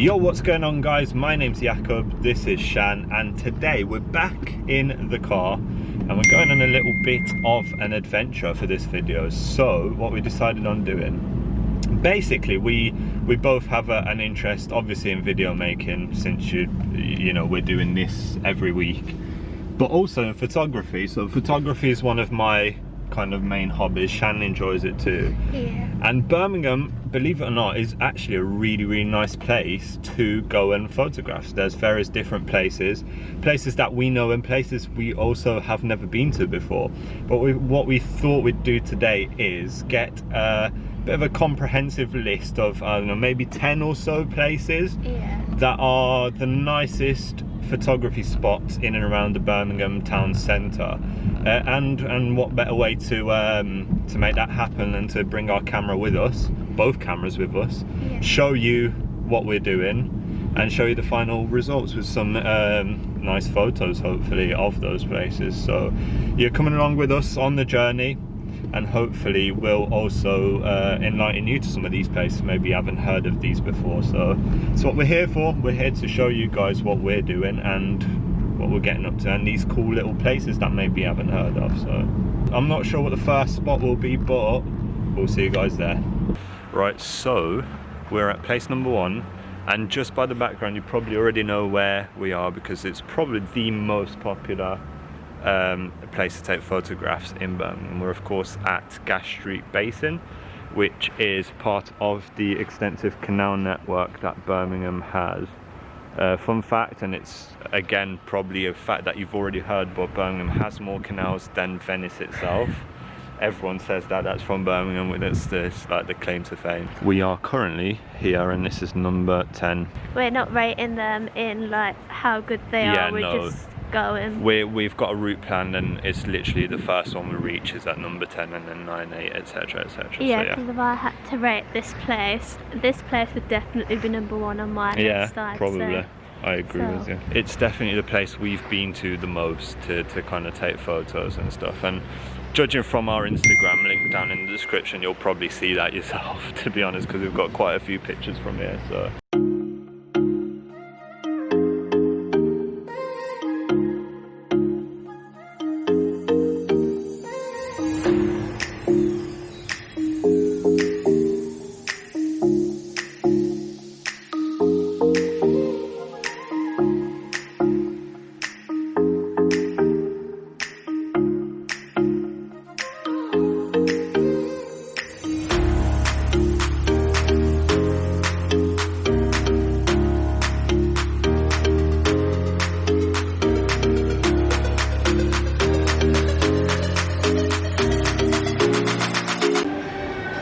Yo, what's going on guys? My name's Jakob, this is Shan, and today we're back in the car and we're going on a little bit of an adventure for this video. So what we decided on doing, basically we both have an interest obviously in video making, since you know we're doing this every week, but also in photography. So photography is one of my kind of main hobbies. Shan enjoys it too. Yeah. And Birmingham, believe it or not, is actually a really nice place to go and photograph. There's various different places that we know and places we also have never been to before. But what we thought we'd do today is get a bit of a comprehensive list of, I don't know, maybe 10 or so places that are the nicest photography spots in and around the Birmingham town centre, and what better way to make that happen than to bring our camera with us, both cameras with us, show you what we're doing and show you the final results with some nice photos hopefully of those places. So you're coming along with us on the journey, and hopefully we'll also enlighten you to some of these places maybe you haven't heard of these before. So it's what we're here for. We're here to show you guys what we're doing and what we're getting up to, and these cool little places that maybe you haven't heard of. So I'm not sure what the first spot will be, but we'll see you guys there. Right, so we're at place number 1, and just by the background you probably already know where we are, because it's probably the most popular place to take photographs in Birmingham. We're of course at Gas Street Basin, which is part of the extensive canal network that Birmingham has. Fun fact, and it's again probably a fact that you've already heard, but Birmingham has more canals than Venice itself. Everyone says that, that's from Birmingham, it's like the claim to fame. We are currently here and this is number 10. We're not rating them in like how good they are, we're just going. We've got a route planned, and it's literally the first one we reach is at number 10, and then 9, 8, etc, etc. Yeah, because if I had to rate this place would definitely be number 1 on my list. Yeah, probably. So. I agree with you. It's definitely the place we've been to the most to kind of take photos and stuff, and judging from our Instagram link down in the description, you'll probably see that yourself, to be honest, because we've got quite a few pictures from here. So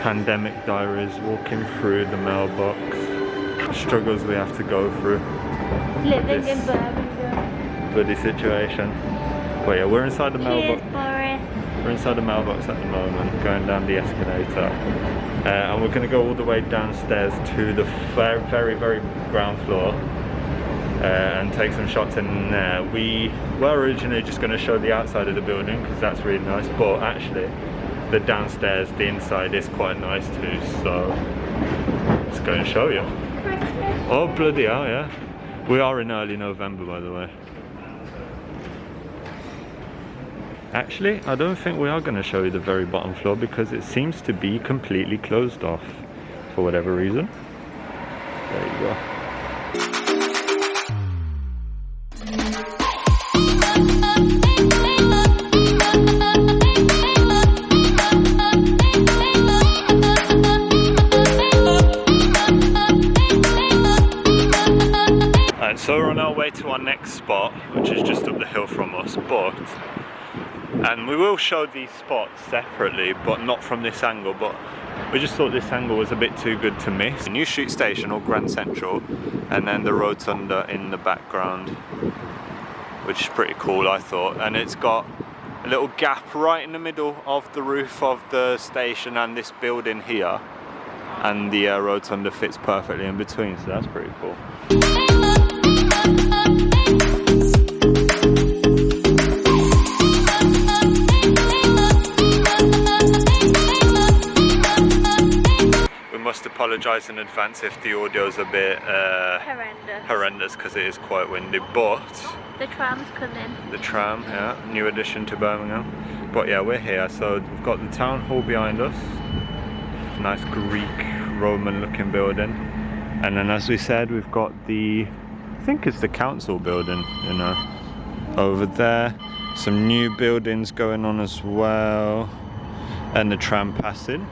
pandemic diaries, walking through the mailbox, struggles we have to go through. Living in Birmingham. Bloody situation. But yeah, we're inside the mailbox. Cheers, we're inside the mailbox at the moment, going down the escalator. And we're going to go all the way downstairs to the very ground floor and take some shots in there. We were originally just going to show the outside of the building because that's really nice, but actually the downstairs, the inside is quite nice too, so let's go and show you. Oh bloody hell, yeah. We are in early November, by the way. Actually, I don't think we are going to show you the very bottom floor because it seems to be completely closed off for whatever reason. There you go. So we're on our way to our next spot, which is just up the hill from us, and we will show these spots separately, but not from this angle, but we just thought this angle was a bit too good to miss. New Street Station or Grand Central, and then the rotunda in the background, which is pretty cool I thought, and it's got a little gap right in the middle of the roof of the station and this building here, and the rotunda fits perfectly in between, so that's pretty cool. apologise in advance if the audio's a bit horrendous because it is quite windy, but the tram's coming. The tram, yeah, new addition to Birmingham. But yeah, we're here, so we've got the town hall behind us, nice Greek Roman looking building, and then as we said, we've got the, I think it's the council building, you know, over there. Some new buildings going on as well, and the tram passing.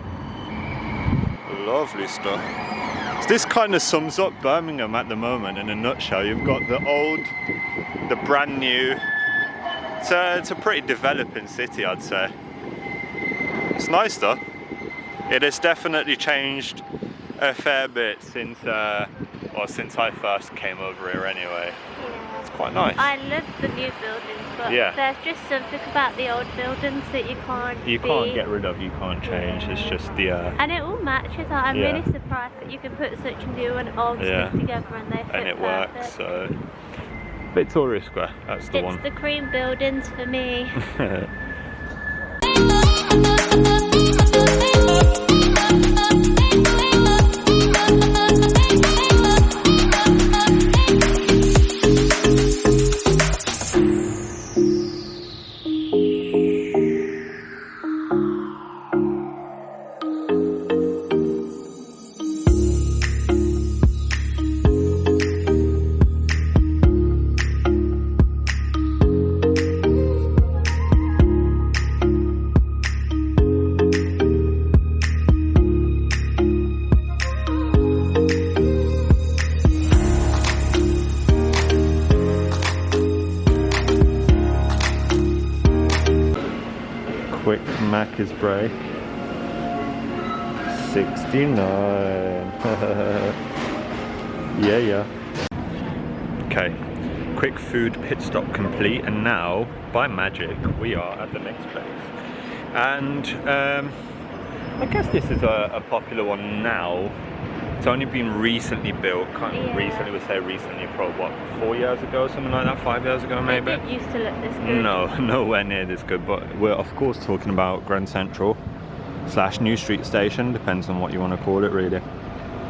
Lovely stuff. So this kind of sums up Birmingham at the moment in a nutshell. You've got the old, the brand new. It's a pretty developing city, I'd say. It's nice though. It has definitely changed a fair bit since I first came over here anyway. Yeah. It's quite nice. I love the new buildings, but there's just something about the old buildings that you can't get rid of, you can't change. It's just the and it all matches. I'm really surprised that you can put such new and old stuff together and they fit and it perfect. works. So Victoria Square, that's the one. It's the cream buildings for me. Quick Macca's break. 69. yeah. Okay, quick food pit stop complete, and now, by magic, we are at the next place. And I guess this is a popular one now. It's only been recently built, recently, we say recently, probably what, 4 years ago, something like that, 5 years ago maybe? It used to look this good. No, nowhere near this good, but we're of course talking about Grand Central / New Street Station, depends on what you want to call it really.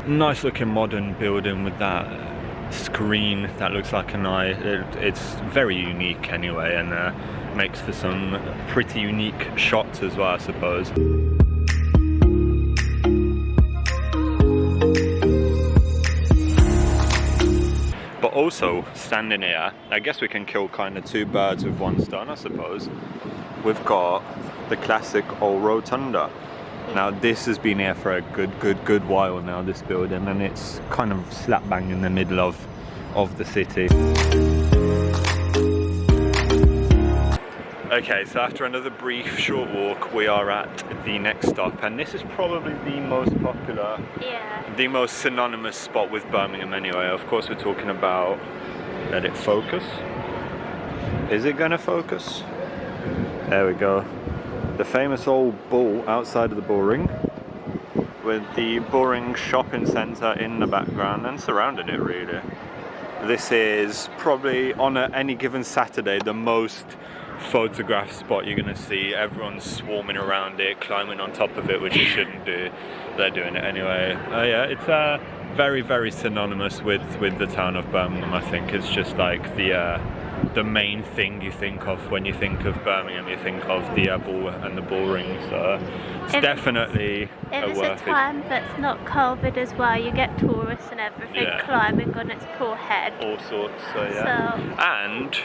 Nice looking modern building with that screen that looks like an eye. It's very unique anyway, and makes for some pretty unique shots as well, I suppose. But also, standing here, I guess we can kill kind of two birds with one stone, I suppose. We've got the classic old rotunda. Now this has been here for a good while now, this building, and it's kind of slap bang in the middle of the city. Okay, so after another brief short walk, we are at the next stop, and this is probably the most popular, the most synonymous spot with Birmingham anyway. Of course we're talking about, let it focus. Is it gonna focus? There we go. The famous old bull outside of the Bullring, with the Bullring shopping centre in the background and surrounding it really. This is probably on any given Saturday the most photographed spot you're going to see. Everyone's swarming around it, climbing on top of it, which you shouldn't do. They're doing it anyway. Yeah, it's very synonymous with the town of Birmingham. I think it's just like the main thing you think of when you think of Birmingham. You think of the bull and the Bullring. So it's definitely if worth it's a time that's not COVID as well, you get tourists and everything climbing on its poor head. All sorts. So and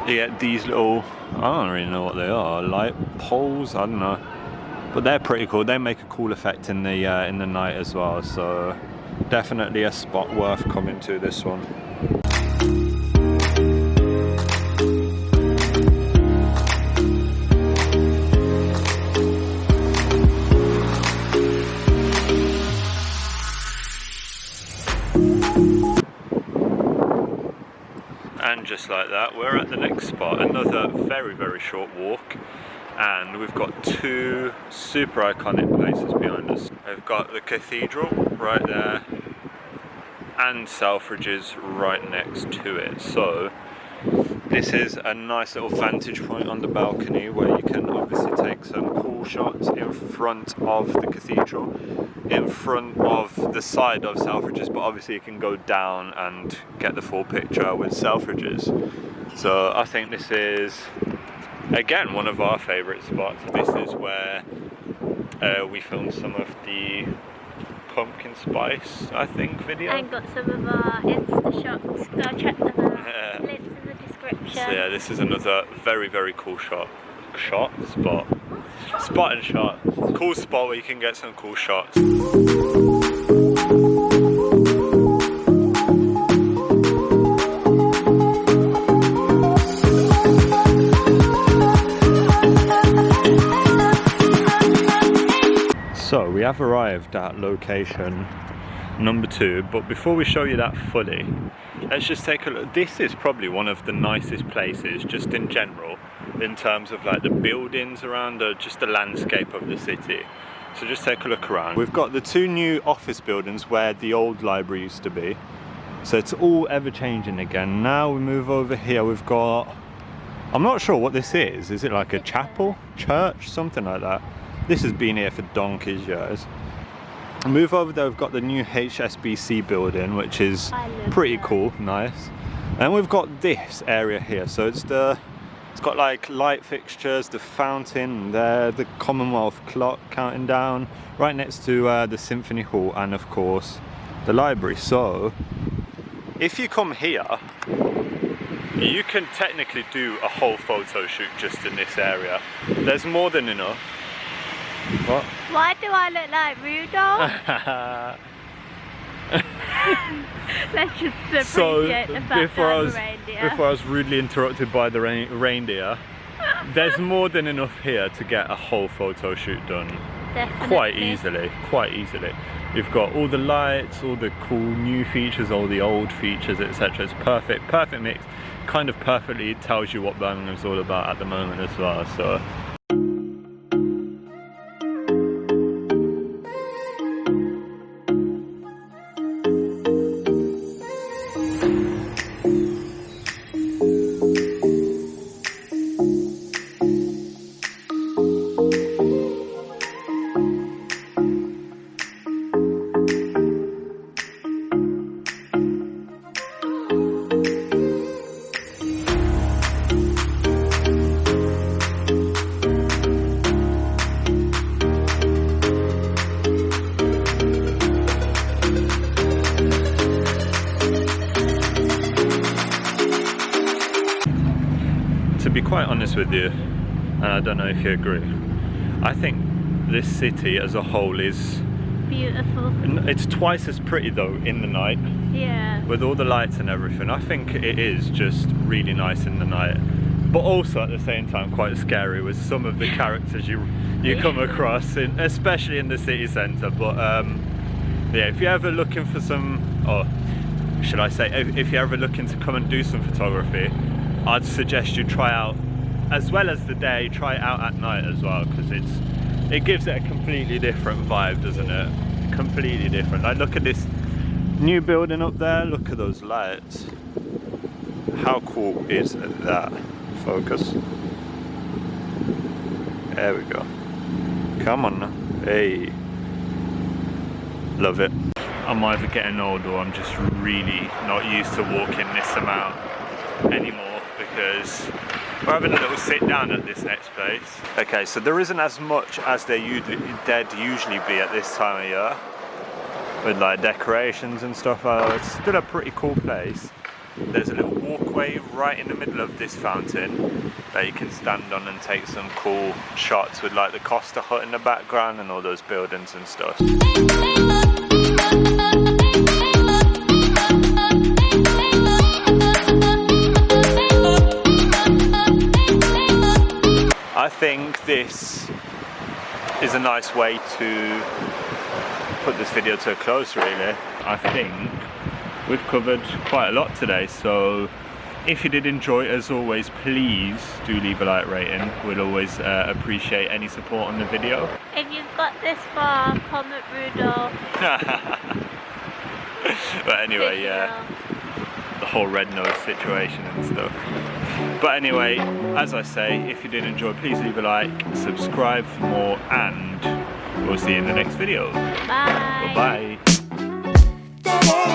you get these little, I don't really know what they are, light poles, I don't know, but they're pretty cool. They make a cool effect in the night as well, so definitely a spot worth coming to, this one. And just like that, we're at the next spot, another very short walk, and we've got two super iconic places behind us. We've got the cathedral right there, and Selfridges right next to it. So This is a nice little vantage point on the balcony where you can obviously take some cool shots in front of the cathedral, in front of the side of Selfridges, but obviously you can go down and get the full picture with Selfridges. So I think this is, again, one of our favourite spots. This is where we filmed some of the pumpkin spice, I think, video. And got some of our Insta shots. Go check them out. Links in the description. So yeah, this is another very, very cool spot. Cool spot where you can get some cool shots. So we have arrived at location number 2, but before we show you that fully, let's just take a look. This is probably one of the nicest places just in general, in terms of like the buildings around, just the landscape of the city. So just take a look around. We've got the 2 new office buildings where the old library used to be, so it's all ever changing again. Now we move over here, we've got, I'm not sure what this is it like a chapel, church, something like that. This has been here for donkey's years. Move over there, we've got the new HSBC building, which is pretty cool, nice. And we've got this area here, so it's got like light fixtures, the fountain there, the Commonwealth clock counting down, right next to the Symphony Hall, and of course the library. So if you come here, you can technically do a whole photo shoot just in this area. There's more than enough. What? Why do I look like Rudolph? Let's just appreciate the fact before I'm a reindeer. Before I was rudely interrupted by the reindeer, there's more than enough here to get a whole photo shoot done. Definitely. Quite easily. You've got all the lights, all the cool new features, all the old features, etc. It's perfect mix. Kind of perfectly tells you what Birmingham's all about at the moment as well. So. To be quite honest with you, and I don't know if you agree, I think this city as a whole is beautiful. It's twice as pretty though in the night. Yeah. With all the lights and everything. I think it is just really nice in the night, but also at the same time quite scary with some of the characters you come across, especially in the city centre. But yeah, if you're ever looking for some, or should I say, if you're ever looking to come and do some photography, I'd suggest you try out, as well as the day, try it out at night as well, because it gives it a completely different vibe, doesn't it? Completely different. Like, look at this new building up there, look at those lights. How cool is that? Focus. There we go. Come on now. Hey. Love it. I'm either getting old or I'm just really not used to walking this amount anymore, because we're having a little sit down at this next place. Okay, so there isn't as much as there'd usually be at this time of year, with like decorations and stuff. It's still a pretty cool place. There's a little walkway right in the middle of this fountain that you can stand on and take some cool shots with like the Costa hut in the background and all those buildings and stuff. I think this is a nice way to put this video to a close, really. I think we've covered quite a lot today, so if you did enjoy, as always, please do leave a like rating. We'd always appreciate any support on the video. If you've got this far, comment Rudolph. But anyway, yeah, the whole red nose situation and stuff. But anyway, as I say, if you did enjoy, please leave a like, subscribe for more, and we'll see you in the next video. Bye. Bye.